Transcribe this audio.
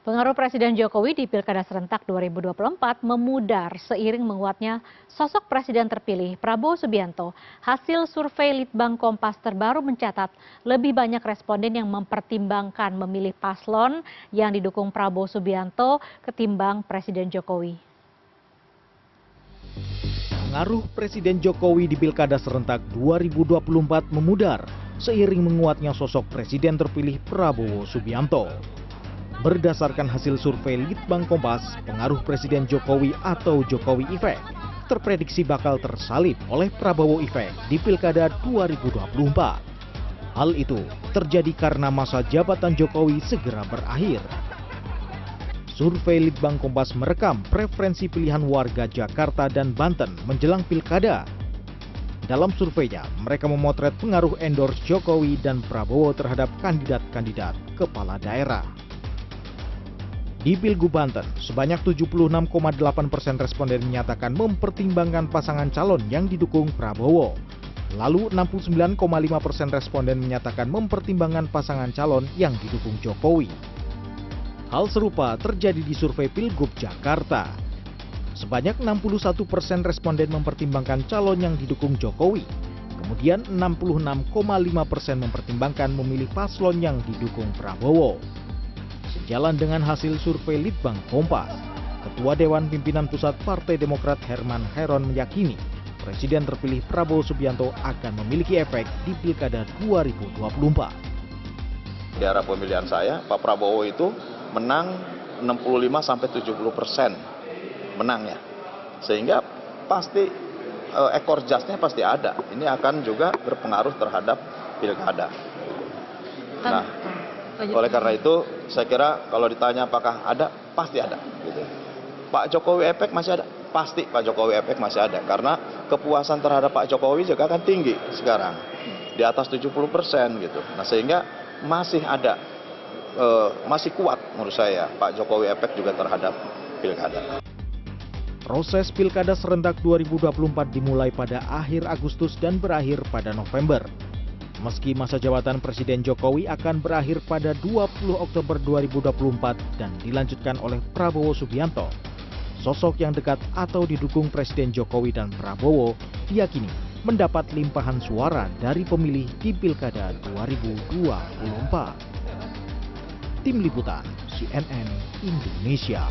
Pengaruh Presiden Jokowi di Pilkada serentak 2024 memudar seiring menguatnya sosok Presiden terpilih Prabowo Subianto. Hasil survei Litbang Kompas terbaru mencatat lebih banyak responden yang mempertimbangkan memilih paslon yang didukung Prabowo Subianto ketimbang Presiden Jokowi. Pengaruh Presiden Jokowi di Pilkada serentak 2024 memudar seiring menguatnya sosok Presiden terpilih Prabowo Subianto. Berdasarkan hasil survei Litbang Kompas, pengaruh Presiden Jokowi atau Jokowi Effect terprediksi bakal tersalib oleh Prabowo Effect di Pilkada 2024. Hal itu terjadi karena masa jabatan Jokowi segera berakhir. Survei Litbang Kompas merekam preferensi pilihan warga Jakarta dan Banten menjelang Pilkada. Dalam surveinya, mereka memotret pengaruh endorse Jokowi dan Prabowo terhadap kandidat-kandidat kepala daerah. Di Pilgub Banten, sebanyak 76,8% responden menyatakan mempertimbangkan pasangan calon yang didukung Prabowo. Lalu 69,5% responden menyatakan mempertimbangkan pasangan calon yang didukung Jokowi. Hal serupa terjadi di survei Pilgub Jakarta. Sebanyak 61% responden mempertimbangkan calon yang didukung Jokowi. Kemudian 66,5% mempertimbangkan memilih paslon yang didukung Prabowo. Sejalan dengan hasil survei Litbang Kompas, Ketua Dewan Pimpinan Pusat Partai Demokrat Herman Hairon meyakini Presiden terpilih Prabowo Subianto akan memiliki efek di Pilkada 2024. Di daerah pemilihan saya, Pak Prabowo itu menang 65-70% menangnya. Sehingga pasti ekor jasnya pasti ada. Ini akan juga berpengaruh terhadap Pilkada. Nah, oleh karena itu, saya kira kalau ditanya apakah ada, pasti ada. Gitu. Pak Jokowi efek masih ada, pasti Pak Jokowi efek masih ada. Karena kepuasan terhadap Pak Jokowi juga kan tinggi sekarang, di atas 70% gitu. Nah sehingga masih ada, masih kuat menurut saya Pak Jokowi efek juga terhadap Pilkada. Proses Pilkada serentak 2024 dimulai pada akhir Agustus dan berakhir pada November. Meski masa jabatan Presiden Jokowi akan berakhir pada 20 Oktober 2024 dan dilanjutkan oleh Prabowo Subianto, sosok yang dekat atau didukung Presiden Jokowi dan Prabowo diyakini mendapat limpahan suara dari pemilih di Pilkada 2024. Tim Liputan CNN Indonesia.